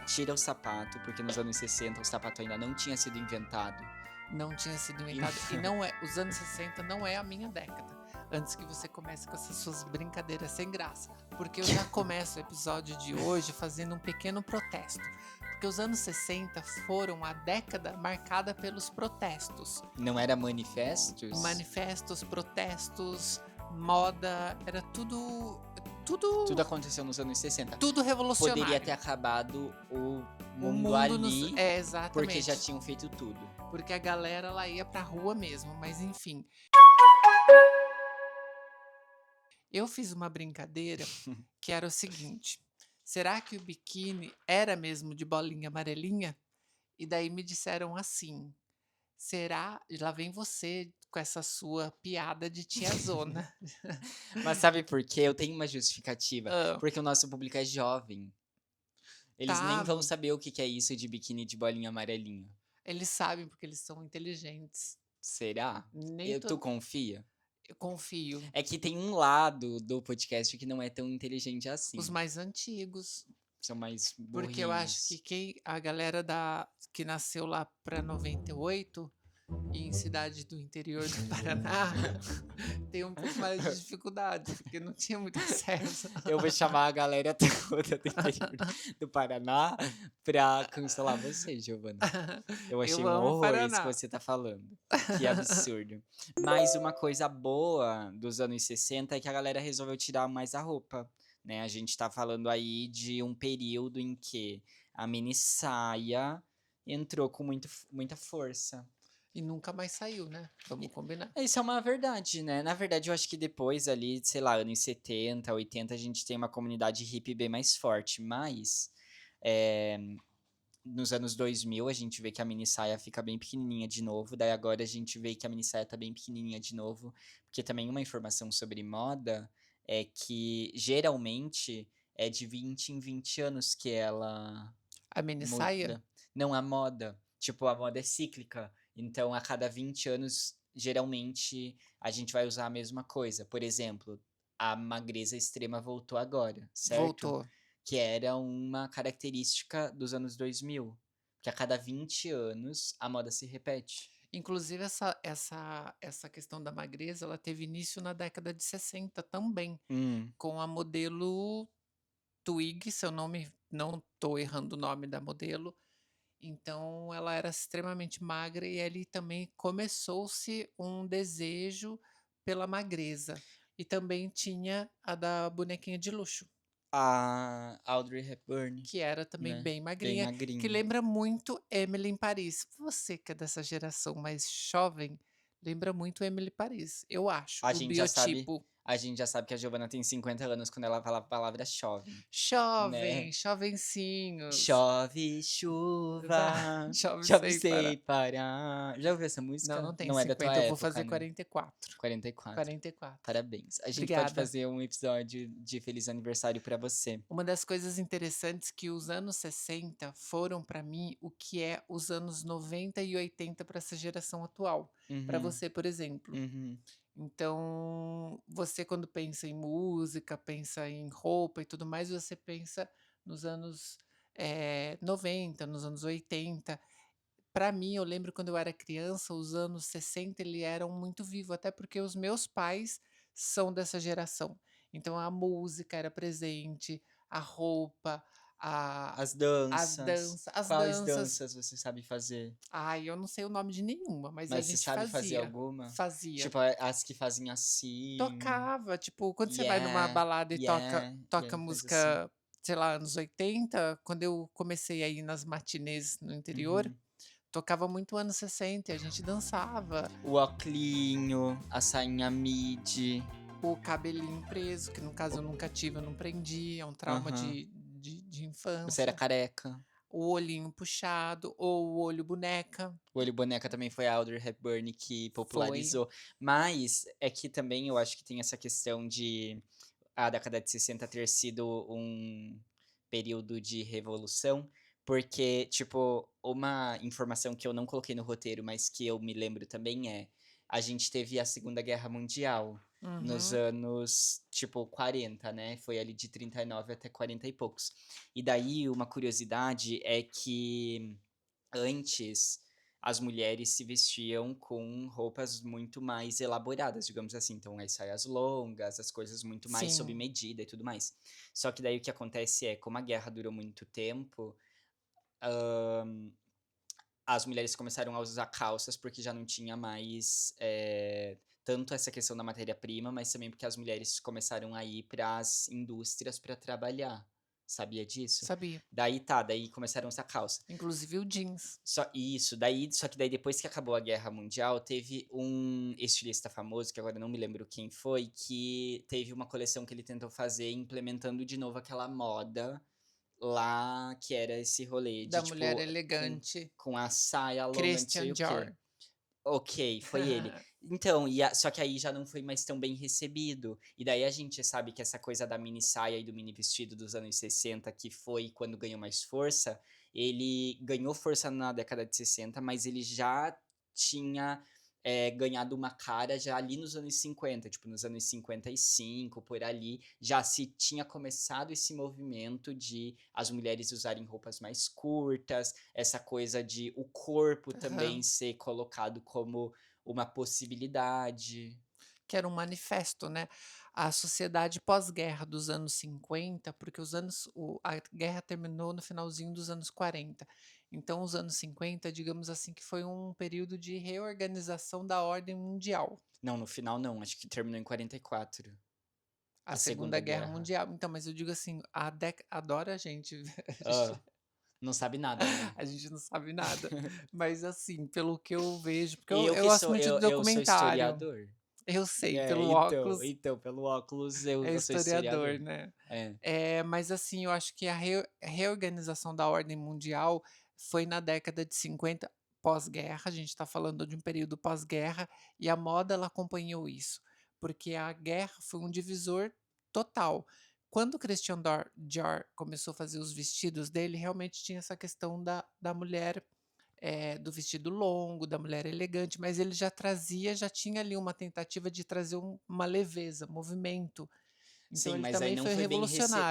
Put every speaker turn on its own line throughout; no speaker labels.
tira o sapato, porque nos anos 60 o sapato ainda não tinha sido inventado.
Não tinha sido inventado. E não é, os anos 60 não é a minha década. Antes que você comece com essas suas brincadeiras sem graça. Porque eu já começo o episódio de hoje fazendo um pequeno protesto. Porque os anos 60 foram a década marcada pelos protestos.
Não era manifestos?
Manifestos, protestos, moda, era tudo. Tudo
Tudo aconteceu nos anos 60.
revolucionário.
Poderia ter acabado o
O
mundo
nos-
ali,
É, exatamente.
porque já tinham feito tudo.
Porque a galera ela ia pra rua mesmo, mas enfim. Eu fiz uma brincadeira que era o seguinte: será que o biquíni era mesmo de bolinha amarelinha? E daí me disseram assim: será? E lá vem você com essa sua piada de tiazona.
Mas sabe por quê? Eu tenho uma justificativa.
Ah,
Porque o nosso público é jovem. Eles nem
tá,
vão saber o que que é isso de biquíni de bolinha amarelinha.
eles sabem porque eles são inteligentes.
Será?
Nem
Tu
todo.
confia?
Eu confio.
É que tem um lado do podcast que não é tão inteligente assim.
Os mais antigos.
São mais
Porque eu acho
burrinhos.
que a galera que nasceu lá pra 98 e em cidade do interior do Paraná tem um pouco mais de dificuldade, porque não tinha muito acesso.
Eu vou chamar a galera toda do interior do Paraná pra cancelar você, Giovana. Eu achei um
amo
horror isso que
Paraná.
você tá falando. Que absurdo. Mas uma coisa boa dos anos 60 é que a galera resolveu tirar mais a roupa, né? A gente tá falando aí de um período em que a mini saia entrou com muita força.
E nunca mais saiu, né? Vamos combinar.
Isso é uma verdade, né? Na verdade, eu acho que depois ali, sei lá, anos 70, 80, a gente tem uma comunidade hippie bem mais forte. Mas, nos anos 2000, a gente vê que a mini saia fica bem pequenininha de novo. Daí agora a gente vê que a mini saia tá bem pequenininha de novo. Porque também uma informação sobre moda é que, geralmente, é de 20 em 20 anos que ela
A mini saia?
muda. Não, a moda. Tipo, a moda é cíclica. Então, a cada 20 anos, geralmente, a gente vai usar a mesma coisa. Por exemplo, a magreza extrema voltou agora, certo?
Voltou.
Que era uma característica dos anos 2000. Que a cada 20 anos, a moda se repete.
Inclusive, essa questão da magreza, ela teve início na década de 60 também, com a modelo Twig, se eu não tô errando o nome da modelo. Então, ela era extremamente magra e ali também começou-se um desejo pela magreza. E também tinha a da bonequinha de luxo,
A Audrey Hepburn,
que era também
né?
bem
Bem
magrinha, que
magrinha.
lembra muito Emily em Paris. Você que é dessa geração mais jovem, lembra muito Emily Paris, eu acho,
A
o
gente já sabe,
biotipo.
a gente já sabe que a Giovana tem 50 anos quando ela fala a palavra chove, né?
Jovem, jovencinhos.
Chove chuva,
Chove
chove
sem
sem
parar.
parar. Já ouviu essa
Não,
música?
não tem
Não é da tua
50, eu vou
época,
fazer
né?
44.
44.
44.
Parabéns. A gente pode
Obrigada.
fazer um episódio de feliz aniversário pra você.
Uma das coisas interessantes que os anos 60 foram para mim o que é os anos 90 e 80 para essa geração atual. Para
Uhum,
você, por exemplo.
uhum.
Então, você quando pensa em música, pensa em roupa e tudo mais, você pensa nos anos 90, nos anos 80. Para mim, eu lembro quando eu era criança, os anos 60 ele eram muito vivos, até porque os meus pais são dessa geração. Então a música era presente, a roupa, a
As
as
danças.
danças, as
Quais
danças.
danças você sabe fazer?
Ai, eu não sei o nome de nenhuma, mas a
Mas você
gente
sabe fazer
fazia.
alguma?
Fazia.
Tipo, as que fazem assim.
Tocava, tipo, quando você vai numa
Yeah,
balada e toca
yeah,
toca
faz assim.
música, sei lá, anos 80, quando eu comecei a ir nas matinês no interior,
Uhum.
tocava muito anos 60 e a gente dançava.
O oclinho, a sainha midi.
O cabelinho preso, que no caso eu nunca tive, eu não prendi, é um trauma
Aham.
de
Você era
infância.
careca.
O olhinho puxado, ou o olho boneca.
O olho boneca também foi a Audrey Hepburn que
Foi.
popularizou. Mas é que também eu acho que tem essa questão de a década de 60 ter sido um período de revolução, porque, tipo, uma informação que eu não coloquei no roteiro, mas que eu me lembro também é a gente teve a Segunda Guerra Mundial nos
Uhum.
anos, tipo, 40, né, foi ali de 39 até 40 e poucos. E daí uma curiosidade é que antes as mulheres se vestiam com roupas muito mais elaboradas, digamos assim, então as saias longas, as coisas muito mais sob
Sim,
medida e tudo mais. Só que daí o que acontece é, como a guerra durou muito tempo, as mulheres começaram a usar calças, porque já não tinha mais, tanto essa questão da matéria-prima, mas também porque as mulheres começaram a ir para as indústrias para trabalhar. Sabia disso?
sabia.
Daí começaram a usar calça.
Inclusive o jeans.
Só que daí depois que acabou a Guerra Mundial, teve um estilista famoso, que agora não me lembro quem foi, que teve uma coleção que ele tentou fazer implementando de novo aquela moda lá, que era esse rolê
Da
de,
mulher
tipo,
elegante,
com a saia longa, não sei
Christian
o quê.
Dior.
Ok, foi ele. Então, só que aí já não foi mais tão bem recebido. E daí a gente sabe que essa coisa da mini saia e do mini vestido dos anos 60, que foi quando ganhou mais força, ele ganhou força na década de 60, mas ele já tinha ganhado uma cara já ali nos anos 50, tipo nos anos 55, por ali, já se tinha começado esse movimento de as mulheres usarem roupas mais curtas, essa coisa de o corpo também
Aham.
ser colocado como uma possibilidade.
Que era um manifesto, né. A sociedade pós-guerra dos anos 50, porque a guerra terminou no finalzinho dos anos 40. Então os anos 50, digamos assim, que foi um período de reorganização da ordem mundial,
Não, no final não, acho que terminou em 44,
a
a
Segunda
Segunda
Guerra
Guerra.
Mundial. Então, mas eu digo assim, adora a gente,
Hã. Não sabe nada, né.
a gente não sabe nada. Mas assim, pelo que eu vejo, porque eu
Eu
eu
que
gosto
sou
muito de
eu sou
documentário.
historiador.
Eu sei,
É,
pelo
então
óculos.
então, pelo óculos
É
eu sou historiador.
historiador, né.
É.
Mas assim, eu acho que a reorganização da ordem mundial foi na década de 50 pós-guerra, a gente está falando de um período pós-guerra, e a moda ela acompanhou isso, porque a guerra foi um divisor total. Quando o Dior começou a fazer os vestidos dele, realmente tinha essa questão da mulher, do vestido longo, da mulher elegante, mas ele já tinha ali uma tentativa de trazer uma leveza, movimento. Então
Sim,
ele
mas aí
também
não
foi
foi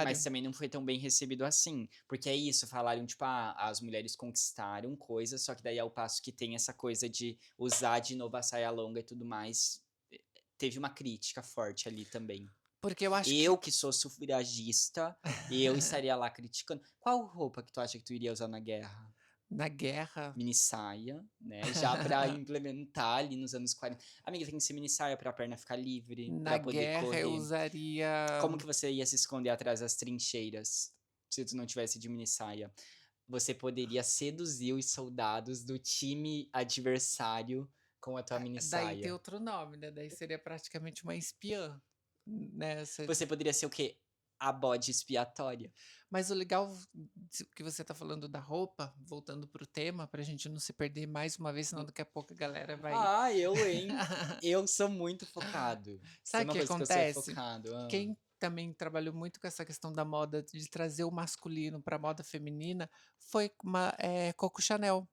mas
revolucionário.
também não foi tão bem recebido assim, porque é isso, falaram tipo: "Ah, as mulheres conquistaram coisas", só que daí ao passo que tem essa coisa de usar de novo a saia longa e tudo mais, teve uma crítica forte ali também.
Porque eu acho
Eu
que
que sou sufragista, eu estaria lá criticando. Qual roupa que tu acha que tu iria usar na guerra?
na guerra
Mini saia, né, já pra implementar ali nos anos 40. Amiga, tem que ser mini saia pra perna ficar livre,
na
pra poder
guerra eu
correr.
usaria
Como que você ia se esconder atrás das trincheiras, se tu não tivesse de mini saia? Você poderia seduzir os soldados do time adversário com a tua mini
daí tem
saia.
outro nome, né, daí seria praticamente uma espiã, né,
Você poderia ser o quê? A bode expiatória.
mas o legal que você tá falando da roupa, voltando para o tema, pra gente não se perder mais uma vez, senão daqui a pouco a galera vai
Ah, eu, hein? Eu sou muito focado. Se tem
sabe o
uma
que
coisa que eu sou é
acontece?
focado.
Quem também trabalhou muito com essa questão da moda, de trazer o masculino pra moda feminina, foi Coco Chanel.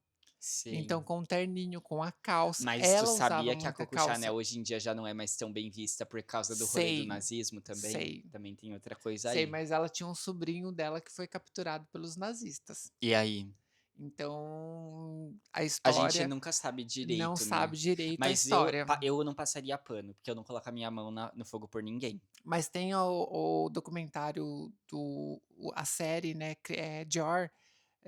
Então,
Sim.
com o terninho, com a calça,
Mas tu
ela usava
sabia que a
muita
Coco
calça.
Chanel hoje em dia já não é mais tão bem vista por causa do rolê do
Sei,
nazismo também?
sei,
Também tem outra coisa
sei,
aí.
mas ela tinha um sobrinho dela que foi capturado pelos nazistas.
E aí?
Então, a
A gente
história
nunca sabe
não
direito, né.
sabe direito a
Mas
história.
eu não passaria pano, porque eu não coloco a minha mão no fogo por ninguém.
Mas tem o documentário a série, né, Dior,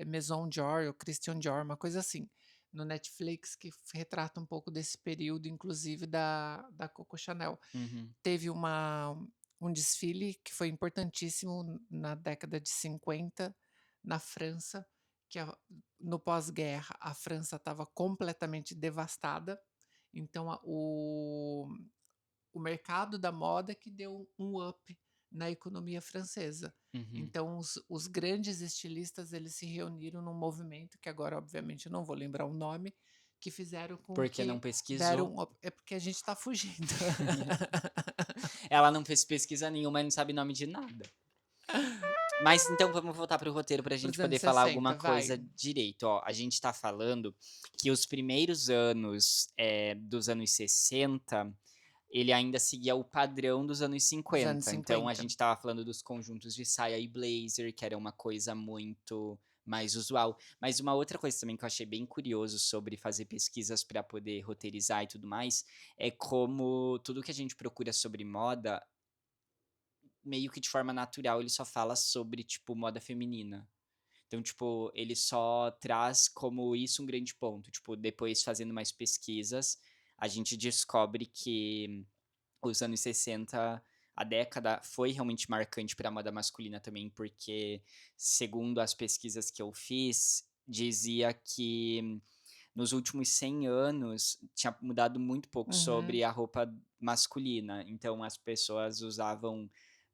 Maison Dior ou Christian Dior, uma coisa assim, no Netflix que retrata um pouco desse período, inclusive da Coco Chanel.
Uhum.
Teve um desfile que foi importantíssimo na década de 50 na França, que no pós-guerra a França estava completamente devastada, então o mercado da moda que deu um up na economia francesa.
Uhum.
Então os grandes estilistas eles se reuniram num movimento que agora obviamente eu não vou lembrar o nome, que fizeram com
Porque não
que deram
pesquisou.
um up é porque a gente está fugindo.
Ela não fez pesquisa nenhuma e não sabe nome de nada. Mas então vamos voltar para o roteiro para a
Para
gente
os
poder
anos
falar alguma
60,
coisa
vai.
direito. Ó, a gente tá falando que os primeiros anos, dos anos 60, ele ainda seguia o padrão dos anos
Dos anos
50. Então a
50.
gente estava falando dos conjuntos de saia e blazer, que era uma coisa muito mais usual. Mas uma outra coisa também que eu achei bem curioso sobre fazer pesquisas para poder roteirizar e tudo mais, é como tudo que a gente procura sobre moda, meio que de forma natural, ele só fala sobre, tipo, moda feminina. Então, tipo, ele só traz como isso um grande ponto. Tipo, depois fazendo mais pesquisas, a gente descobre que os anos 60, a década foi realmente marcante para a moda masculina também, porque, segundo as pesquisas que eu fiz, dizia que nos últimos 100 anos tinha mudado muito pouco
Uhum.
sobre a roupa masculina. Então as pessoas usavam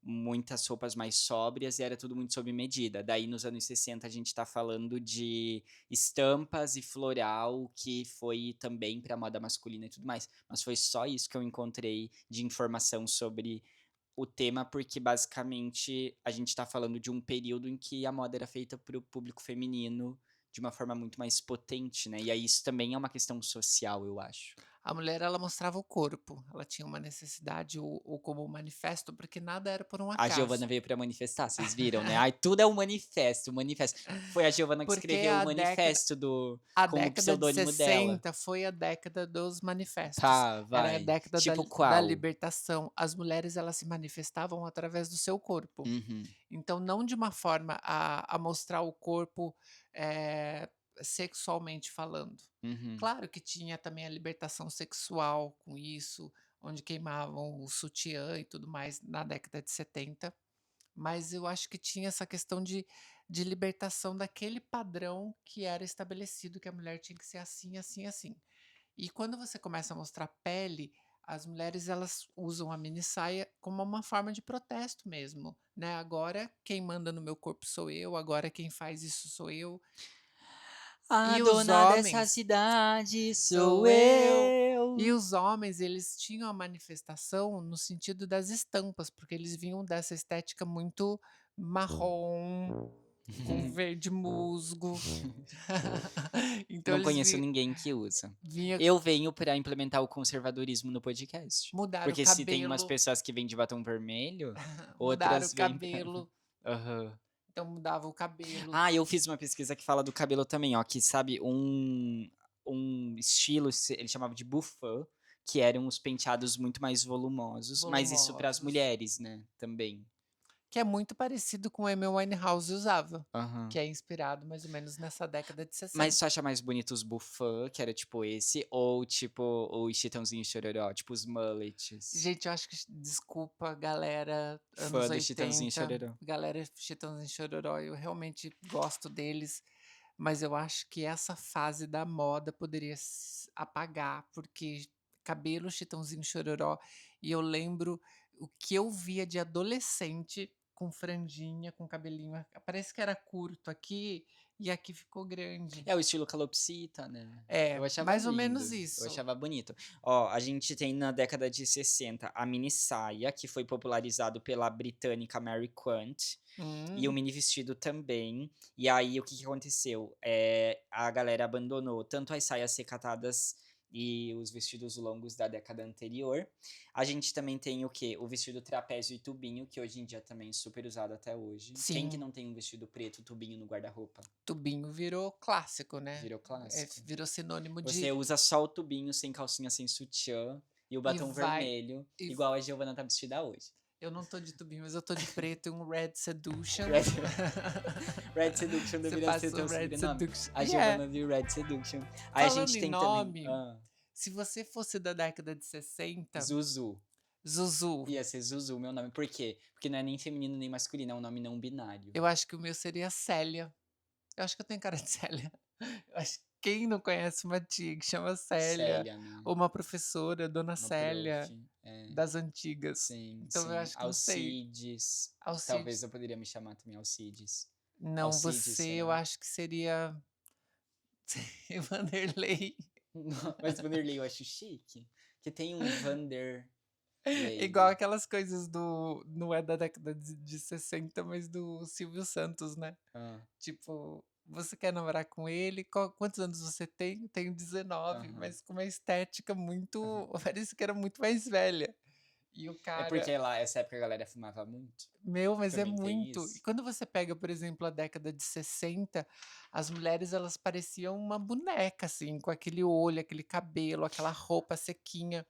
muitas roupas mais sóbrias e era tudo muito sob medida. Daí nos anos 60 a gente tá falando de estampas e floral, que foi também pra moda masculina e tudo mais. Mas foi só isso que eu encontrei de informação sobre o tema, porque basicamente a gente tá falando de um período em que a moda era feita para o público feminino de uma forma muito mais potente, né, e aí isso também é uma questão social, eu acho.
A mulher, ela mostrava o corpo, ela tinha uma necessidade ou como um manifesto, porque nada era por um
A Giovana
acaso.
veio pra manifestar, vocês viram, né, ai tudo é um manifesto, um manifesto. Foi a Giovana que
Porque
escreveu o manifesto do
a
com o
década de
pseudônimo dela.
60 foi a década dos manifestos,
Tá,
era a
vai.
década
Tipo
da
qual?
libertação. As mulheres, elas se manifestavam através do seu corpo.
Uhum,
Então não de uma forma a mostrar o corpo, eh, sexualmente falando.
uhum.
Claro que tinha também a libertação sexual com isso, onde queimavam o sutiã e tudo mais na década de 70, mas eu acho que tinha essa questão de libertação daquele padrão que era estabelecido, que a mulher tinha que ser assim, assim, assim. E quando você começa a mostrar pele, as mulheres elas usam a mini saia como uma forma de protesto mesmo, né? Agora quem manda no meu corpo sou eu, agora quem faz isso sou eu.
A
E os
dona dessa
homens
cidade sou
sou eu. E
eu.
os homens, eles tinham a manifestação no sentido das estampas, porque eles vinham dessa estética muito marrom, com verde musgo. Então
Não
eles
conheço ninguém que usa.
vinha
Eu venho pra implementar o conservadorismo no podcast.
mudaram o
Porque se tem umas
cabelo,
pessoas que vêm de batom vermelho,
mudaram o
outras vêm pra
cabelo.
aham.
Então mudava o cabelo.
Ah, eu fiz uma pesquisa que fala do cabelo também, ó, que sabe um estilo, ele chamava de bouffant, que eram os penteados muito mais volumosos, mas isso para as
Volumosos,
mulheres, né, também.
que é muito parecido com o Amy Winehouse usava, que
Aham.
é inspirado mais ou menos nessa década de
Mas tu
60.
acha mais bonito os bouffant, que era tipo esse, ou tipo os Chitãozinho e Chororó, tipo os mullets?
Gente, eu acho que desculpa galera anos
Fã do Chitãozinho e
80,
Chororó.
galera Chitãozinho e Chororó, eu realmente gosto deles, mas eu acho que essa fase da moda poderia apagar, porque cabelo Chitãozinho e Chororó, e eu lembro o que eu via de adolescente com franjinha, com cabelinho, parece que era curto aqui e aqui ficou grande.
É o estilo calopsita, né. Eu
É,
achava
mais ou menos
lindo, eu
isso.
achava bonito. Ó, a gente tem na década de 60 a mini saia, que foi popularizado pela britânica Mary Quant, e o
Hum,
mini vestido também. E aí o que que aconteceu? A galera abandonou tanto as saias recatadas e os vestidos longos da década anterior. A gente também tem o quê? O vestido trapézio e tubinho, que hoje em dia também é super usado até hoje. Quem que
sim.
não tem um vestido preto tubinho no guarda-roupa?
Tubinho virou clássico, né.
Virou clássico.
Virou sinônimo
Você
de
usa só o tubinho, sem calcinha, sem sutiã e o
e
batom
vai
vermelho,
e v
igual a Giovana tá vestida hoje.
eu não tô de tubinho, mas eu tô de preto e um Red Seduction.
Red Red Seduction
Você
deveria ser
passa o
teu
Red
sobrenome.
Seduction
A
é.
Giovana de Red Seduction. Aí a
Falando
gente
em
tem também
nome, se você fosse da década de 60,
Zuzu.
Zuzu,
Ia ser Zuzu meu nome. Por quê? Porque não é nem feminino nem masculino, é um nome não binário.
eu acho que o meu seria Célia. Eu acho que eu tenho cara de Célia. Eu acho que quem não conhece uma tia que chama Célia,
Célia, né.
ou uma professora, Dona
Uma prof.
Célia,
É.
das antigas.
Sim,
Então eu
sim.
acho que não sei,
Alcides. Talvez
Alcides.
eu poderia me chamar também Alcides.
Não,
Alcides,
você eu
será?
acho que seria Vanderlei.
Não, mas Vanderlei eu acho chique, que tem um Vander, E
Igual
aí?
aquelas coisas do não é da década de 60, mas do Silvio Santos, né.
Hã.
Tipo, você quer namorar com ele? Quantos anos você tem? Tenho 19,
Aham.
mas com uma estética
Aham.
muito parecia que era muito mais velha. E o
É
cara
porque lá essa época a galera fumava muito?
meu, mas é
Também tem
muito. E
isso?
quando você pega, por exemplo, a década de 60, as mulheres elas pareciam uma boneca, assim, com aquele olho, aquele cabelo, aquela roupa sequinha.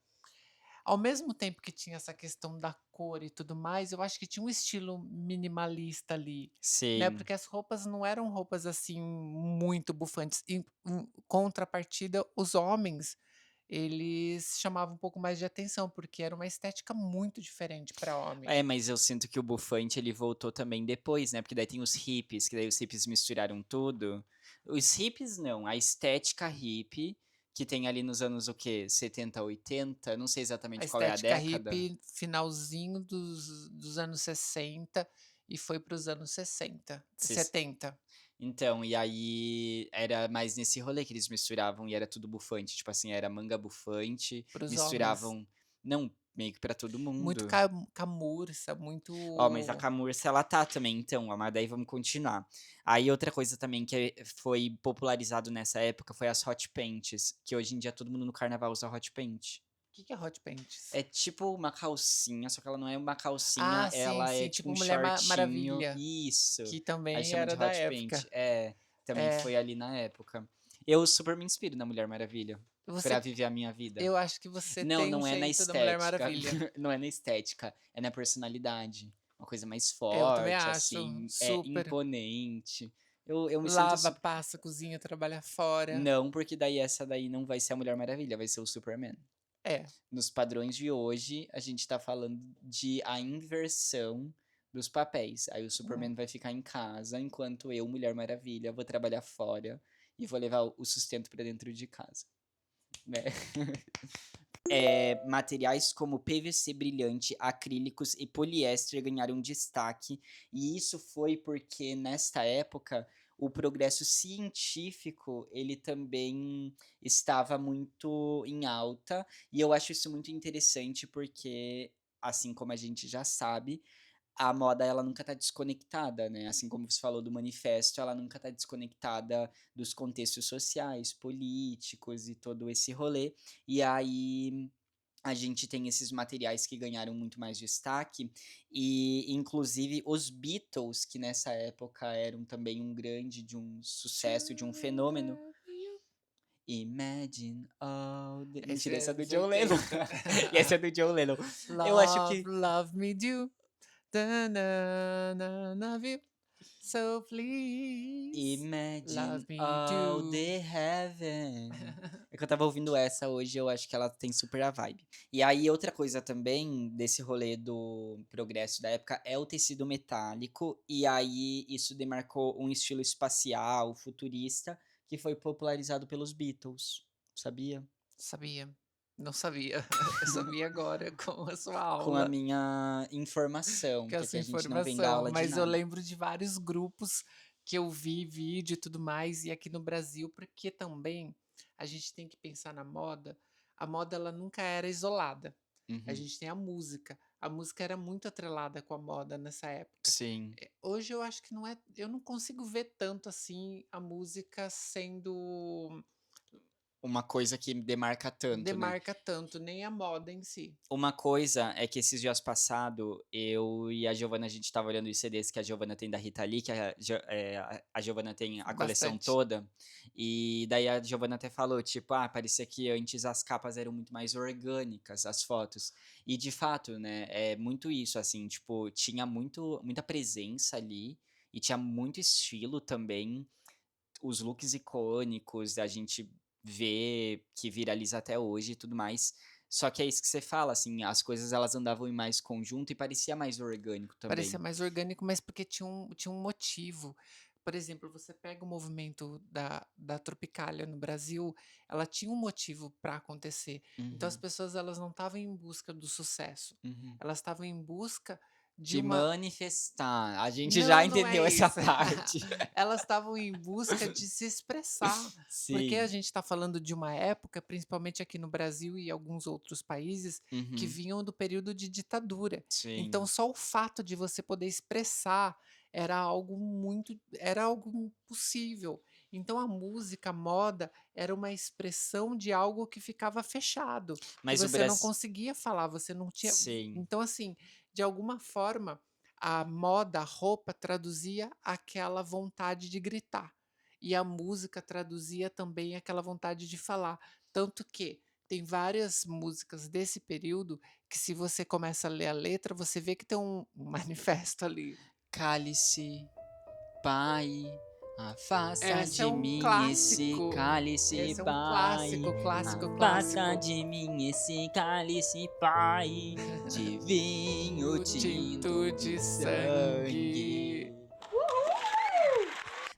Ao mesmo tempo que tinha essa questão da cor e tudo mais, eu acho que tinha um estilo minimalista ali, né,
Sim.
porque as roupas não eram roupas, assim, muito bufantes. Em contrapartida, os homens, eles chamavam um pouco mais de atenção, porque era uma estética muito diferente para homem.
É, mas eu sinto que o bufante ele voltou também depois, né, porque daí tem os hippies, que daí os hippies misturaram tudo. Os hippies não, a estética hippie, que tem ali nos anos o quê? 70, 80, não sei
A
exatamente qual é a
estética
década.
hippie, finalzinho dos anos 60 e foi para os anos 60,
Ses
70,
Então, e aí era mais nesse rolê que eles misturavam e era tudo bufante, tipo assim, era manga bufante,
para os homens.
misturavam não, meio que pra todo
Muito
mundo.
camurça,
Ó, mas a
muito
camurça ela tá também então, ó, mas daí vamos continuar. Aí outra coisa também que foi popularizado nessa época foi as hot pants, que hoje em dia todo mundo no carnaval usa hot pant.
que é hot pants?
É tipo uma calcinha, só que ela não é uma calcinha,
Ah, sim,
ela é
sim,
tipo
tipo
um
Mulher
shortinho
Maravilha,
isso,
que
aí
também
chama
era
de
da
hot pant.
época.
É, também
É,
foi ali na época. Eu super me inspiro na Mulher Maravilha, pra
você
viver a minha vida.
eu acho que você
Não,
tem o
não é na
jeito da Mulher
estética,
Maravilha.
não é na estética, é na personalidade. Uma coisa mais
Eu também
forte,
acho,
assim, é
super.
imponente. Eu me sinto
Lava,
su
passa, cozinha, trabalha fora.
não, porque daí essa daí não vai ser a Mulher Maravilha, vai ser o Superman.
É,
Nos padrões de hoje, a gente tá falando de a inversão dos papéis. Aí o
hum,
Superman vai ficar em casa, enquanto eu, Mulher Maravilha, vou trabalhar fora e vou levar o sustento pra dentro de casa, né. Materiais como PVC brilhante, acrílicos e poliéster ganharam destaque, e isso foi porque nesta época o progresso científico ele também estava muito em alta, e eu acho isso muito interessante porque, assim como a gente já sabe, a moda ela nunca está desconectada, né, assim como você falou do manifesto, ela nunca está desconectada dos contextos sociais, políticos e todo esse rolê. E aí a gente tem esses materiais que ganharam muito mais destaque, e inclusive os Beatles, que nessa época eram também de um
to
sucesso, de um fenômeno.
love you.
Imagine all the
Esse
mentira, esse
é
é do
anos
John Lennon.
80.
Esse é do John Lennon. Eu acho
Love,
que
love me do, ta-na-na, love you, so please, love
Imagine
me
all
do.
the heaven. É que eu estava ouvindo essa hoje, eu acho que ela tem super a vibe. E aí outra coisa também desse rolê do progresso da época é o tecido metálico, e aí isso demarcou um estilo espacial, futurista, que foi popularizado pelos Beatles, sabia?
Sabia, não sabia. Eu sabia agora com a sua
Com a
aula,
minha informação,
com
que
a
aqui
sua
a gente não vem dar
informação,
aula de
mas eu
nada.
lembro de vários grupos que eu vi vídeo e tudo mais, e aqui no Brasil, porque também a gente tem que pensar na moda, a moda ela nunca era isolada. A
Uhum.
gente tem a música era muito atrelada com a moda nessa época.
Sim.
Hoje eu acho que não é, eu não consigo ver tanto assim a música sendo
Uma coisa que demarca tanto, né?
demarca tanto, nem a moda em si.
Uma coisa é que esses dias passado, eu e a Giovana, a gente estava olhando os CDs que a Giovana tem da Rita Lee, que a Giovana tem a coleção
Bastante.
toda, e daí a Giovana até falou, tipo, parecia que antes as capas eram muito mais orgânicas, as fotos. E de fato, né, é muito isso, assim, tipo, tinha muita presença ali, e tinha muito estilo também, os looks icônicos, a gente vê que viraliza até hoje e tudo mais. Só que é isso que você fala, assim, as coisas elas andavam em mais conjunto e parecia mais orgânico
Parecia
também.
mais orgânico, mas porque tinha um motivo. Por exemplo, você pega o movimento da Tropicália no Brasil, ela tinha um motivo para acontecer. Então as
Uhum,
pessoas elas não estavam em busca do sucesso,
uhum.
elas estavam em busca de
De
uma
manifestar, a gente já
não, não é
entendeu essa
isso.
parte.
Elas estavam em busca de se expressar, porque a
Sim.
gente está falando de uma época, principalmente aqui no Brasil e alguns outros países, que
Uhum.
vinham do período de ditadura. Então
Sim.
só o fato de você poder expressar era algo possível. Então a música, a moda, era uma expressão de algo que ficava fechado, que
Mas o
você não
Brasil,
conseguia falar, você não tinha
sim.
então assim, de alguma forma a moda, a roupa traduzia aquela vontade de gritar, e a música traduzia também aquela vontade de falar, tanto que tem várias músicas desse período que se você começa a ler a letra, você vê que tem um manifesto ali.
Cálice, Pai, afasta
Esse é
de
um
mim esse
clássico,
cálice,
esse é um
Pai.
clássico, clássico,
Afasta
clássico.
de mim esse cálice, Pai, de vinho
O
tinto
tinto
de
de
sangue.
sangue.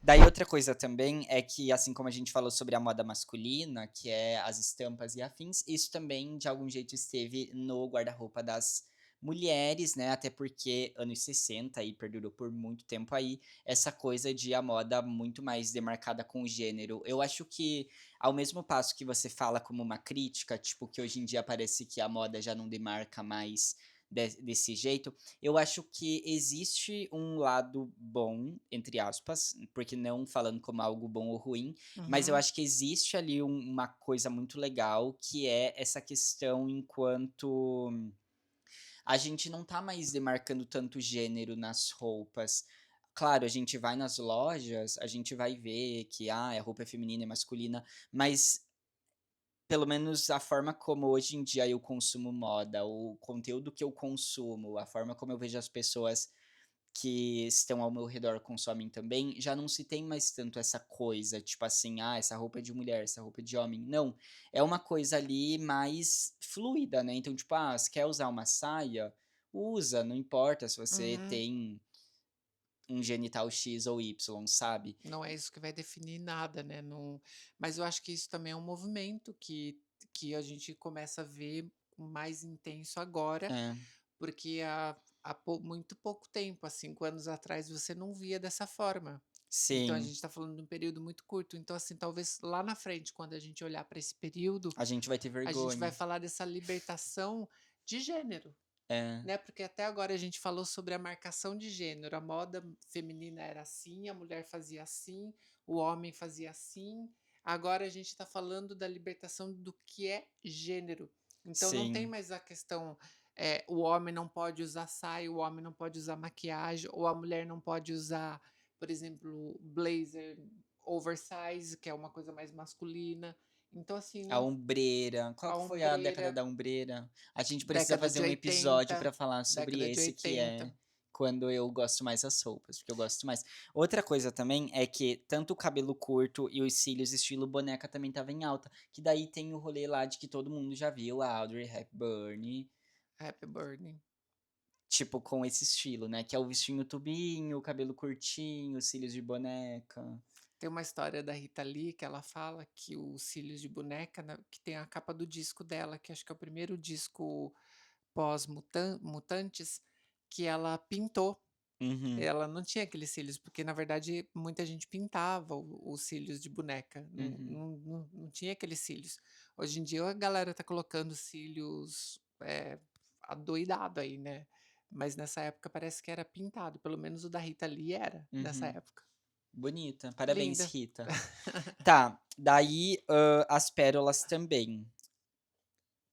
Daí outra coisa também é que, assim como a gente falou sobre a moda masculina, que é as estampas e afins, isso também de algum jeito esteve no guarda-roupa das mulheres, né? Até porque anos 60 aí perdurou por muito tempo aí essa coisa de a moda muito mais demarcada com o gênero. Eu acho que ao mesmo passo que você fala como uma crítica, tipo que hoje em dia parece que a moda já não demarca mais desse jeito, eu acho que existe um lado bom, entre aspas, porque não falando como algo bom ou ruim, mas eu
Uhum,
acho que existe ali uma coisa muito legal, que é essa questão enquanto a gente não tá mais demarcando tanto gênero nas roupas. Claro, a gente vai nas lojas, a gente vai ver que, a roupa é feminina e masculina, mas pelo menos a forma como hoje em dia eu consumo moda, o conteúdo que eu consumo, a forma como eu vejo as pessoas que estão ao meu redor consomem também, já não se tem mais tanto essa coisa, tipo assim, essa roupa é de mulher, essa roupa é de homem. Não, é uma coisa ali mais fluida, né? Então, tipo, se quer usar uma saia, usa, não importa se você
uhum.
tem um genital X ou Y, sabe?
Não é isso que vai definir nada, né, não mas eu acho que isso também é um movimento que a gente começa a ver mais intenso agora,
É,
porque há muito pouco tempo, há 5 anos atrás, você não via dessa forma. Então a
sim,
gente está falando de um período muito curto, então, assim, talvez lá na frente, quando a gente olhar para esse período,
a gente vai ter
a gente vai
vergonha.
falar dessa libertação de gênero.
É,
Né, porque até agora a gente falou sobre a marcação de gênero, a moda feminina era assim, a mulher fazia assim, o homem fazia assim. Agora a gente está falando da libertação do que é gênero. Então não tem
sim.
mais a questão, o homem não pode usar saia, o homem não pode usar maquiagem, ou a mulher não pode usar, por exemplo, blazer oversize, que é uma coisa mais masculina. Então assim,
A
não
ombreira. Qual
a
que foi a década
ombreira,
da ombreira? A gente precisa
década
fazer
de
um episódio
80,
pra falar sobre
década de
esse, que
80.
é quando eu gosto mais das roupas, porque eu gosto mais. Outra coisa também é que tanto o cabelo curto e os cílios estilo boneca também estava em alta, que daí tem o rolê lá de que todo mundo já viu a Audrey Hepburn,
Happy Burning.
tipo, com esse estilo, né, que é o vestindo tubinho, o cabelo curtinho, cílios de boneca.
Tem uma história da Rita Lee que ela fala que os cílios de boneca, que tem a capa do disco dela, que acho que é o primeiro disco Mutantes, que ela pintou.
Uhum,
Ela não tinha aqueles cílios, porque na verdade muita gente pintava os cílios de boneca,
uhum.
não tinha aqueles cílios. Hoje em dia a galera tá colocando cílios adoidado aí, né? Mas nessa época parece que era pintado, pelo menos o da Rita Lee era, nessa
Uhum.
época.
Bonita. Parabéns,
Linda.
Rita. Tá, daí, as pérolas também.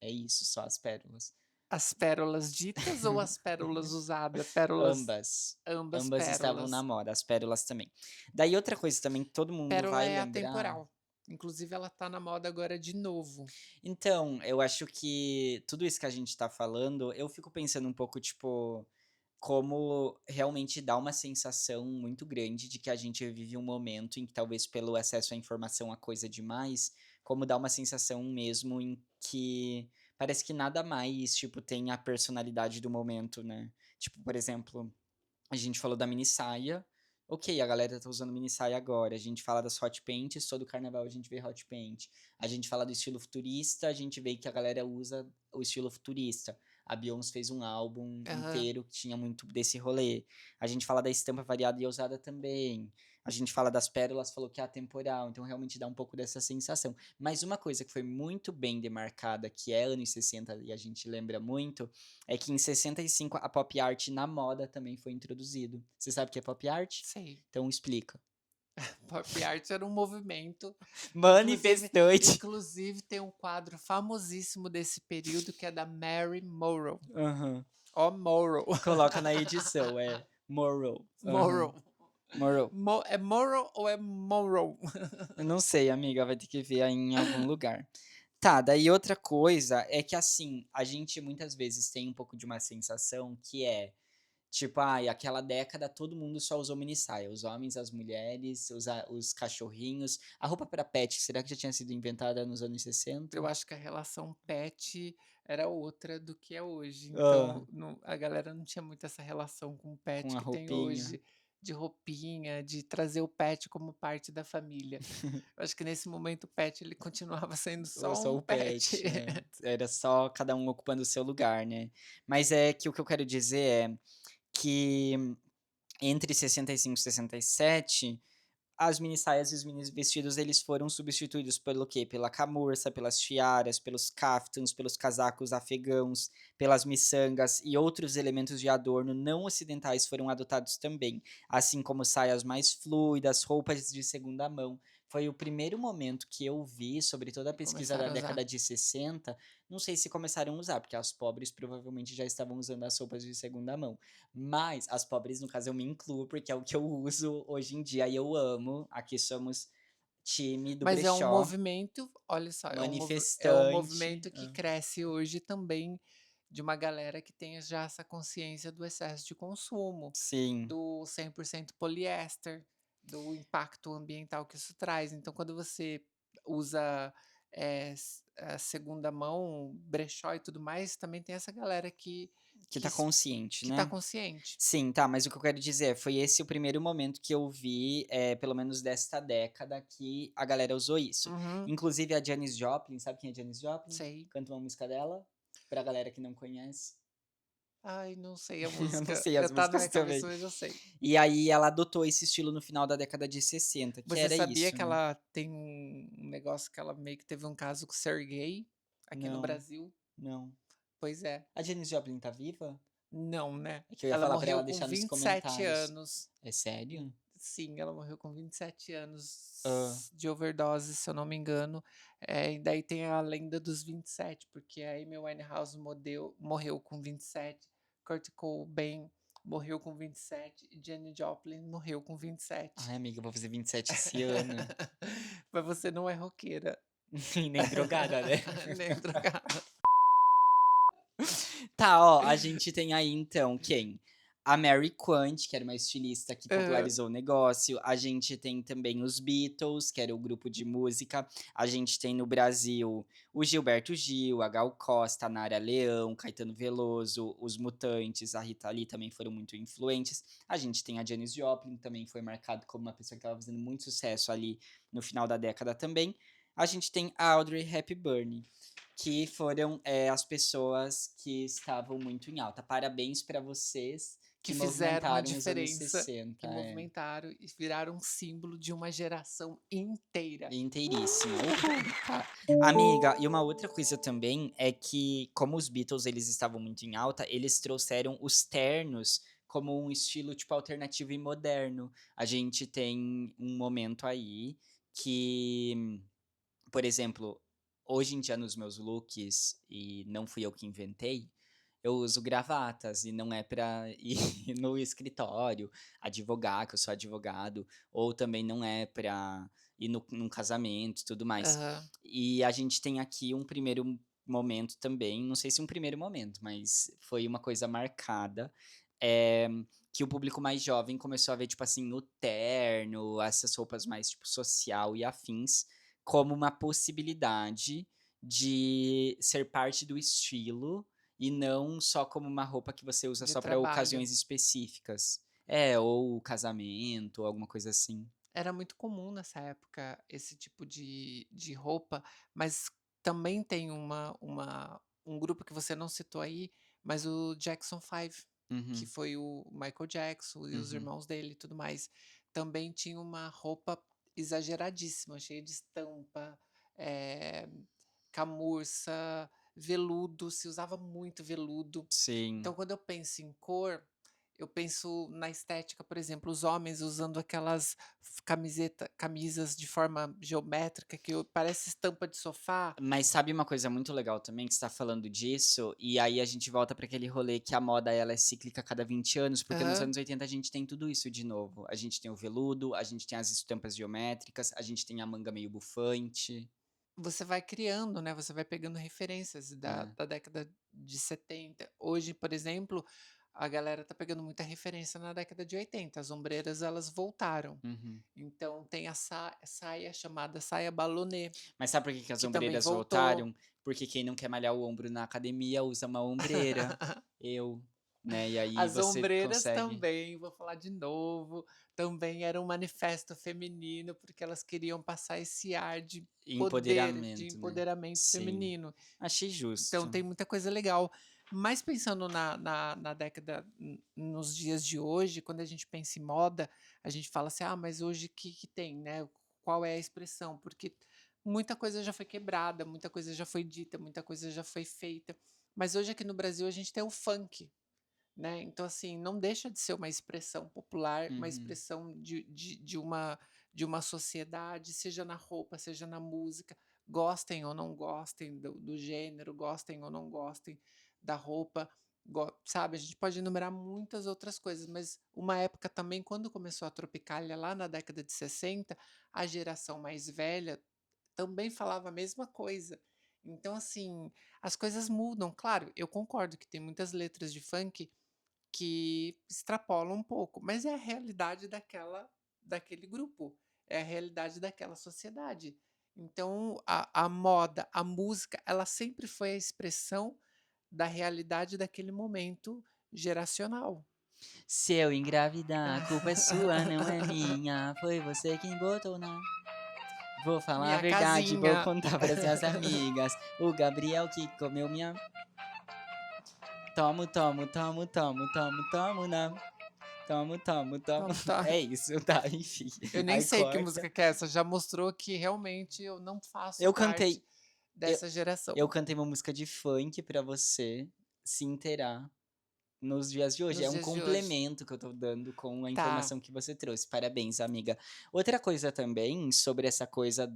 É isso, só as pérolas.
As pérolas ditas ou as pérolas usadas? Pérolas
Ambas.
ambas
Ambas estavam na
pérolas.
moda, as pérolas também. Daí outra coisa também que todo mundo
Pérola
vai
é
lembrar.
atemporal. Inclusive ela tá na moda agora de novo.
Então, eu acho que tudo isso que a gente tá falando, eu fico pensando um pouco, tipo, como realmente dá uma sensação muito grande de que a gente vive um momento em que talvez pelo acesso à informação a coisa demais, como dá uma sensação mesmo em que parece que nada mais, tipo, tem a personalidade do momento, né. Tipo, por exemplo, a gente falou da mini saia, ok, a galera tá usando mini saia agora. A gente fala das hot pants, todo carnaval a gente vê hot pant. A gente fala do estilo futurista, a gente vê que a galera usa o estilo futurista. A Beyoncé fez um álbum
Aham.
inteiro que tinha muito desse rolê. A gente fala da estampa variada e ousada também. A gente fala das pérolas, falou que é atemporal, então realmente dá um pouco dessa sensação. Mas uma coisa que foi muito bem demarcada, que é anos 60 e a gente lembra muito, é que em 65 a pop art na moda também foi introduzido. Você sabe o que é pop art?
Sei.
Então explica.
Pop art era um movimento, inclusive
Manifestante.
inclusive tem um quadro famosíssimo desse período que é da Mary Morrow.
Aham.
Ó Morrow.
Coloca na edição, é Morrow. Aham.
Morrow.
Morrow.
É Morrow ou é Morrow?
Eu não sei, amiga, vai ter que ver aí em algum lugar. Tá, daí outra coisa é que, assim, a gente muitas vezes tem um pouco de uma sensação que é, tipo, ai, aquela década todo mundo só usou mini saia, os homens, as mulheres, os cachorrinhos. A roupa para pet, será que já tinha sido inventada nos anos
Eu
60?
acho que a relação pet era outra do que é hoje,
Hã,
então a galera não tinha muito essa relação com o
com
pet
a
que tem
roupinha.
hoje, de roupinha, de trazer o pet como parte da família. Eu acho que nesse momento o pet ele continuava sendo
Ou
só
só
um
o
pet.
pet, era só cada um ocupando o seu lugar, né. Mas é que o que eu quero dizer é que entre 65 e 67, as mini saias e os mini vestidos, eles foram substituídos pelo quê? Pela camurça, pelas tiaras, pelos caftans, pelos casacos afegãos, pelas miçangas e outros elementos de adorno não ocidentais foram adotados também, assim como saias mais fluidas, roupas de segunda mão. Foi o primeiro momento que eu vi, sobre toda a
E
pesquisa da
começaram a usar.
década de 60, não sei se começaram a usar, porque as pobres provavelmente já estavam usando as roupas de segunda mão. Mas as pobres, no caso, eu me incluo, porque é o que eu uso hoje em dia e eu amo. Aqui somos time do
Mas é um
brechó,
movimento, olha só, é um
manifestante.
movimento que cresce hoje também de uma galera que tenha já essa consciência do excesso de consumo,
Sim,
do 100% poliéster, do impacto ambiental que isso traz. Então, quando você usa a segunda mão, brechó e tudo mais, também tem essa galera
que tá consciente,
que está
né.
consciente.
Sim, tá, mas o que eu quero dizer é, foi esse o primeiro momento que eu vi, pelo menos desta década, que a galera usou isso.
Uhum,
Inclusive a Janis Joplin, sabe quem é Janis Joplin?
sei.
Canta uma música dela, pra galera que não conhece.
Ai, não sei a
Eu não
música.
sei as
Tá na
músicas
minha cabeça,
também.
mas eu sei.
E aí ela adotou esse estilo no final da década de 60, que
Você
era
sabia
isso,
que
né.
ela tem um negócio que ela meio que teve um caso com o Sergey, aqui no
Não,
Brasil?
não.
Pois é.
A Janis Joplin tá viva?
Não, né.
É que eu ia
Ela
falar pra
morreu
ela
com
deixar nos
27
comentários.
anos.
É sério?
Sim, ela morreu com 27
Hã.
anos de overdose, se eu não me engano. E daí tem a lenda dos 27, porque a Amy Winehouse morreu com 27, Kurt Cobain morreu com 27 e Janis Joplin morreu com 27.
Ai, amiga, eu vou fazer 27 esse ano.
Mas você não é roqueira,
E nem drogada, né.
nem drogada.
Tá, ó, a gente tem aí então quem? A Mary Quant, que era uma estilista que
Aham.
popularizou o negócio. A gente tem também os Beatles, que era o grupo de música. A gente tem no Brasil o Gilberto Gil, a Gal Costa, a Nara Leão, Caetano Veloso, os Mutantes, a Rita Lee também foram muito influentes. A gente tem a Janis Joplin, também foi marcado como uma pessoa que estava fazendo muito sucesso ali no final da década também. A gente tem a Audrey Hepburn, que foram, as pessoas que estavam muito em alta. Parabéns para vocês
Que
que
fizeram a
movimentaram os anos
diferença,
60.
que
É,
movimentaram e viraram um símbolo de uma geração inteira.
inteiríssima. Uhul, tá. Amiga, e uma outra coisa também é que, como os Beatles eles estavam muito em alta, eles trouxeram os ternos como um estilo, tipo, alternativo e moderno. A gente tem um momento aí que, por exemplo, hoje em dia nos meus looks, e não fui eu que inventei, eu uso gravatas e não é pra ir no escritório, advogar, que eu sou advogado, ou também não é pra ir num casamento e tudo mais.
Aham.
E a gente tem aqui um primeiro momento também, não sei se um primeiro momento, mas foi uma coisa marcada, eh, que o público mais jovem começou a ver, tipo assim, o terno, essas roupas mais, tipo, social e afins, como uma possibilidade de ser parte do estilo e não só como uma roupa que você usa
De
só para
trabalho.
ocasiões específicas. É, ou casamento, ou alguma coisa assim.
Era muito comum nessa época esse tipo de roupa, mas também tem um grupo que você não citou aí, mas o Jackson 5, que
Uhum,
foi o Michael Jackson e os
uhum.
irmãos dele e tudo mais, também tinha uma roupa exageradíssima, cheia de estampa, eh, camurça, veludo, se usava muito veludo.
Sim.
Então, quando eu penso em cor, eu penso na estética, por exemplo, os homens usando aquelas camisas de forma geométrica parece estampa de sofá.
Mas sabe uma coisa muito legal também que você tá falando disso, e aí a gente volta para aquele rolê que a moda ela é cíclica a cada 20 anos, porque nos
Aham.
anos 80 a gente tem tudo isso de novo. A gente tem o veludo, a gente tem as estampas geométricas, a gente tem a manga meio bufante,
Você vai criando, né, você vai pegando referências
né.
da década de 70. Hoje, por exemplo, a galera tá pegando muita referência na década de 80. As ombreiras, elas voltaram.
Uhum.
Então tem a saia chamada saia balonê,
Mas sabe por que que as
que também
ombreiras
voltou.
voltaram? Porque quem não quer malhar o ombro na academia usa uma ombreira. Eu, né, e aí
As
você
ombreiras
consegue
também, vou falar de novo, também era um manifesto feminino, porque elas queriam passar esse ar de poder, de
empoderamento, né.
empoderamento
Sim,
feminino.
achei
Então
justo.
tem muita coisa legal. Mas pensando na década nos dias de hoje, quando a gente pensa em moda, a gente fala assim: "Ah, mas hoje que tem, né, qual é a expressão?" Porque muita coisa já foi quebrada, muita coisa já foi dita, muita coisa já foi feita. Mas hoje aqui no Brasil a gente tem o funk, né, então assim, não deixa de ser uma expressão popular, uma
Uhum.
expressão de uma sociedade, seja na roupa, seja na música, gostem ou não gostem do gênero, gostem ou não gostem da roupa, sabe, a gente pode enumerar muitas outras coisas, mas uma época também quando começou a Tropicália lá na década de 60, a geração mais velha também falava a mesma coisa. Então assim, as coisas mudam. Claro, eu concordo que tem muitas letras de funk que extrapolam um pouco, mas é a realidade daquele grupo, é a realidade daquela sociedade. Então a moda, a música, ela sempre foi a expressão da realidade daquele momento geracional.
Se eu engravidar, a culpa é sua, não é minha. Foi você quem botou na. Vou falar a
Minha
verdade, vou
casinha.
contar pras minhas amigas. O Gabriel que comeu minha. Tomo, tomo, tomo, tomo, tomo, tomo, na. Tomo, tomo, tomo.
Então tá.
É isso, tá, enfim.
Eu nem
Aí
sei que
corta.
música que é essa, já mostrou que realmente eu não faço
Eu cantei.
parte
Eu,
dessa geração.
eu cantei uma música de funk pra você se inteirar nos dias de hoje. É
Nos
um
dias de hoje.
complemento que eu tô dando com a
Tá.
informação que você trouxe. Parabéns, amiga. Outra coisa também sobre essa coisa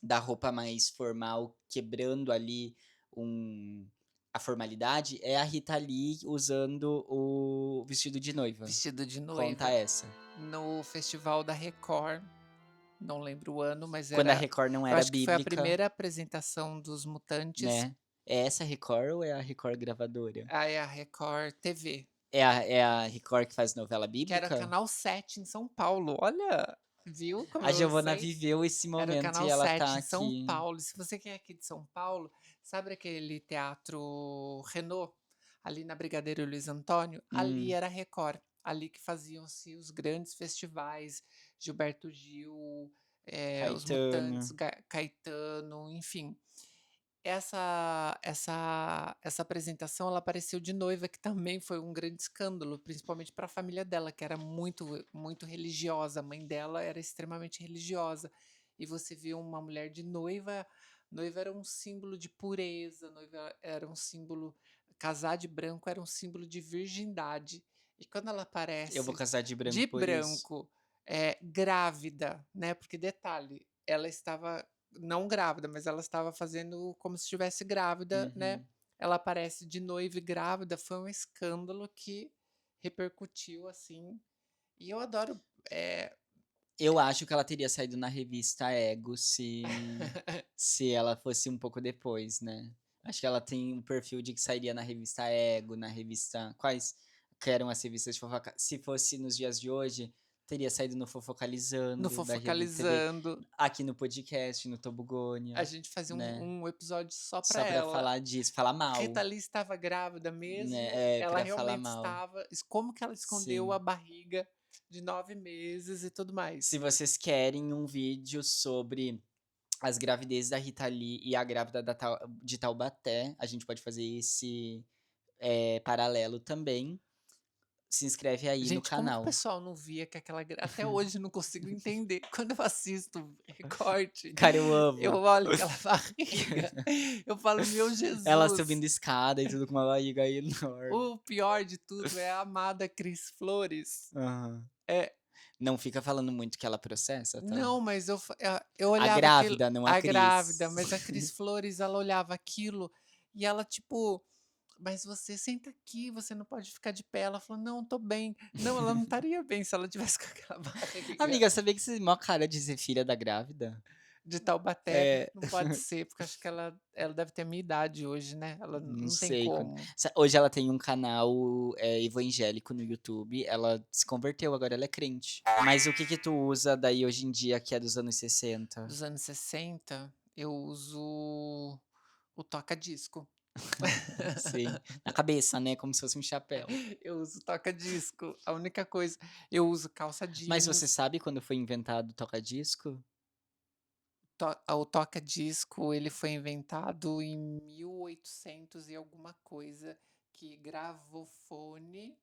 da roupa mais formal quebrando ali um a formalidade, é a Rita Lee usando o vestido de noiva.
Vestido de
Conta
noiva.
essa.
No festival da Record, não lembro o ano, mas
Quando a
era
Record não
eu
era
acho que foi a
bíblica,
primeira apresentação dos Mutantes,
né. É essa Record ou é a Record gravadora?
aí a Record TV,
É a Record que faz novela
que era
bíblica?
canal 7 em São Paulo. Olha, viu como
A
eu
Giovana
sei?
viveu esse
Era o
momento
canal
e ela
7
tá
em São
aqui.
Paulo. Se você que é aqui de São Paulo, sabe aquele teatro Renault, ali na Brigadeiro Luiz Antônio? Ali
Hum,
era a Record, ali que faziam-se os grandes festivais, Gilberto Gil, os
Caetano.
Mutantes, Caetano, enfim. Essa apresentação, ela apareceu de noiva, que também foi um grande escândalo, principalmente para a família dela, que era muito religiosa, a mãe dela era extremamente religiosa. E você viu uma mulher de noiva, noiva era um símbolo de pureza, noiva era um símbolo, casar de branco era um símbolo de virgindade. E quando ela
Eu vou
aparece
casar de branco
de
por isso.
branco, grávida, né, porque detalhe, ela estava não grávida, mas ela estava fazendo como se estivesse grávida, né.
Uhum.
Ela aparece de noiva e grávida, foi um escândalo que repercutiu, assim, e eu adoro, eh
Eu acho que ela teria saído na revista Ego se ela fosse um pouco depois, né. Acho que ela tem um perfil de que sairia na revista Ego, na revista quais que eram as revistas de fofoca? Se fosse nos dias de hoje, teria saído no
no
Fofocalizando, da Rede TV,
Fofocalizando,
aqui no podcast, no
a
Tobogônia,
gente fazia
né.
um episódio só pra
Só pra
ela.
falar disso, falar
Rita
mal,
Lee estava grávida mesmo,
né,
ela
pra falar
realmente
mal.
estava, como que ela escondeu a
Sim.
barriga de 9 meses e tudo
Se
mais.
vocês querem um vídeo sobre as gravidezes da Rita Lee e a grávida de Taubaté, a gente pode fazer paralelo também, se inscreve aí no
Gente, como que o
canal.
pessoal não via que aquela até hoje não consigo entender. Quando eu assisto recorte,
Cara, eu
eu
amo.
olho aquela barriga, eu falo: "Meu
Ela
Jesus".
subindo escada e tudo com uma barriga enorme.
O pior de tudo é a amada Cris Flores.
Aham.
É,
Não fica falando muito que ela processa, tá?
não, mas eu
A
olhava aquilo,
grávida, não a
a grávida,
Cris.
mas a Cris Flores, ela olhava aquilo e ela tipo: "Mas você senta aqui, você não pode ficar de pé". Ela falou: "Não, tô bem". Não, ela não estaria bem se ela tivesse com aquela barriga
Amiga, sabia que você tem mó cara de ser filha da grávida?
de Taubaté.
É,
Não pode ser, porque acho que ela deve ter a minha idade hoje, né, ela
não
não tem
sei quando.
como.
Hoje ela tem um canal evangélico no YouTube. Ela se converteu, agora ela é crente. Mas o que que tu usa daí hoje em dia que é dos anos 60?
Dos anos 60, eu uso o toca-disco.
Sim. Na cabeça, né? Como se fosse um chapéu.
Eu uso toca-disco, a única coisa, eu uso calça
Mas você
jeans.
sabe quando foi inventado o toca-disco?
O toca-disco, ele foi inventado em 1800 e alguma coisa, que gravofone,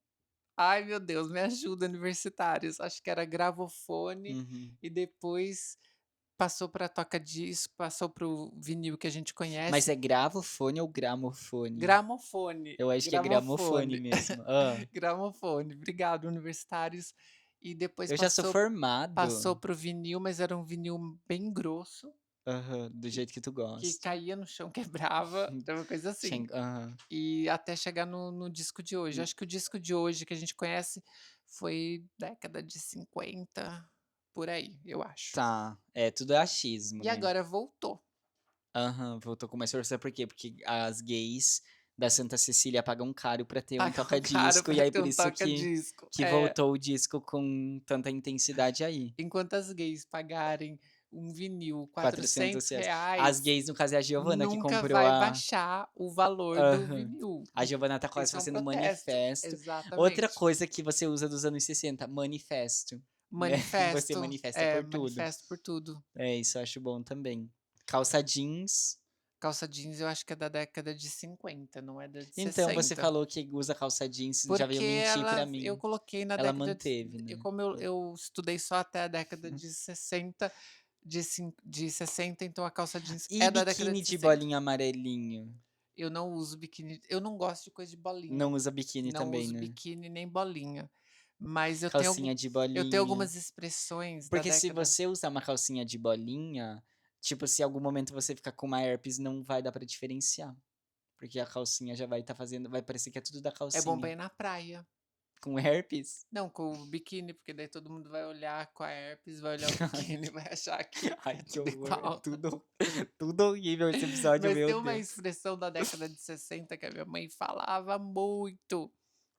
ai meu Deus, me ajuda, universitários, acho que era gravofone
Uhum.
e depois passou para toca-disco, passou para o vinil que a gente
Mas
conhece.
é gravofone ou gramofone?
Gramofone,
Eu acho que é gramofone
gramofone,
mesmo. Ah,
gramofone, obrigado universitários. E depois
eu já sou
passou
formado.
para o vinil, mas era um vinil bem grosso,
Aham, do
que
jeito que tu
que
gosta.
caía no chão, quebrava, era uma coisa assim.
Aham.
E até chegar no disco de hoje. Acho que o disco de hoje que a gente conhece foi década de 50, por aí, eu acho.
Tá, tudo é achismo,
E
né.
agora voltou.
Aham, voltou com mais força, por quê? Porque as gays da Santa Cecília pagam caro pra ter um
Pagam caro
toca-disco, e
pra
aí
ter
por
um
isso que
toca-disco.
que voltou o disco com tanta intensidade aí.
Enquanto as gays pagarem um vinil
R$ 400. As
R$ 400,
gays, no caso, é a Giovana que
nunca
comprou
vai
a.
baixar o valor do
Aham.
vinil.
A Giovana tá quase
Isso é um
fazendo
protesto.
manifesto. Outra
Exatamente.
coisa que você usa dos anos 60, manifesto, né. Você
Manifesto,
manifesta por tudo.
manifesto por tudo.
É, isso eu acho bom também. Calça jeans.
Calça jeans eu acho que é da década de 50, não é da de
Então, você
60.
falou que usa calça jeans, já
Porque
veio mentir pra
eu
mim.
coloquei na
Ela
década
manteve,
eu
né.
como eu estudei só até a década de 60, de 60, então a calça jeans
E
é da década
biquíni
de
de
60.
bolinha amarelinho?
Eu não uso biquíni, eu não gosto de coisa de bolinha.
Não usa biquíni
Não
também,
uso
né?
biquíni nem bolinha, mas
Calcinha de
eu tenho
bolinha.
algumas expressões da
Porque se
década.
você usar uma calcinha de bolinha, tipo, se em algum momento você ficar com uma herpes, não vai dar pra diferenciar. Porque a calcinha já vai estar fazendo, vai parecer que é tudo da
É bom pra
calcinha.
ir na praia.
Com herpes?
Não, com o biquíni, porque daí todo mundo vai olhar com a herpes, vai olhar o biquíni, vai achar que
Ai,
é
que
tudo
horror. É
igual.
tudo, tudo horrível esse episódio,
Mas
meu
tem uma
Deus.
expressão da década de 60 que a minha mãe falava muito.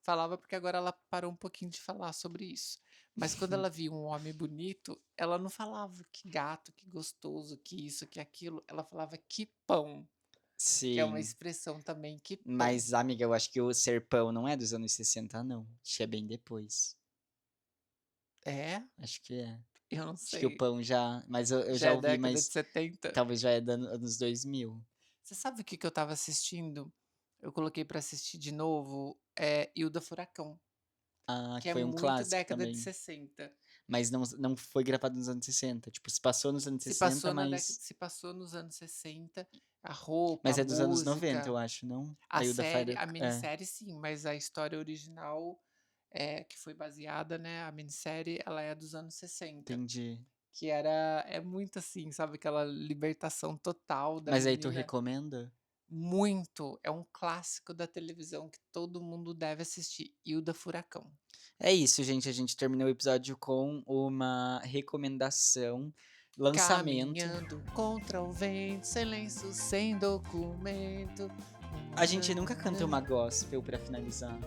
Falava porque agora ela parou um pouquinho de falar sobre isso. Mas quando ela via um homem bonito, ela não falava que gato, que gostoso, que isso, que aquilo. Ela falava que pão, que é uma
Sim.
expressão também, que pão.
Mas, amiga, eu acho que o serpão não é dos anos 60, não. Acho que é bem depois.
É?
Acho que é.
Eu não
Acho que o
sei.
pão já. Mas eu
Já
já
é
ouvi,
década de
mas
70?
talvez já é dos anos 2000.
Você sabe o que que eu estava assistindo? Eu coloquei pra assistir de novo, Hilda Furacão,
Ah,
que
que
é
foi um
muito
clássico
década de
também.
60.
Mas não foi gravado nos anos 60. Tipo, se passou nos anos 60, mas.
Se passou nos anos 60, a roupa, a
Mas é dos anos 90,
música,
eu acho, não?
a
A Hilda
série,
Fire.
a
É,
minissérie sim, mas a história original, que foi baseada, né, a minissérie, ela é dos anos 60,
entendi.
que é muito assim, sabe, aquela libertação total da
Mas aí tu
menina.
recomenda?
Muito, é um clássico da televisão que todo mundo deve assistir, Hilda Furacão.
É isso, gente. A gente terminou o episódio com uma recomendação. Lançamento.
Caminhando contra o vento, sem lenço, sem documento.
A gente nunca canta uma gospel pra finalizar.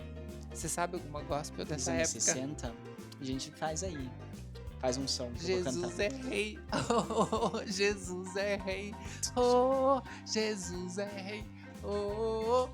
Você sabe alguma gospel
Dos
dessa
anos
época?
60. A gente faz aí. Faz um som que eu vou cantar.
Jesus é rei, oh, Jesus é rei, oh, Jesus é rei, oh.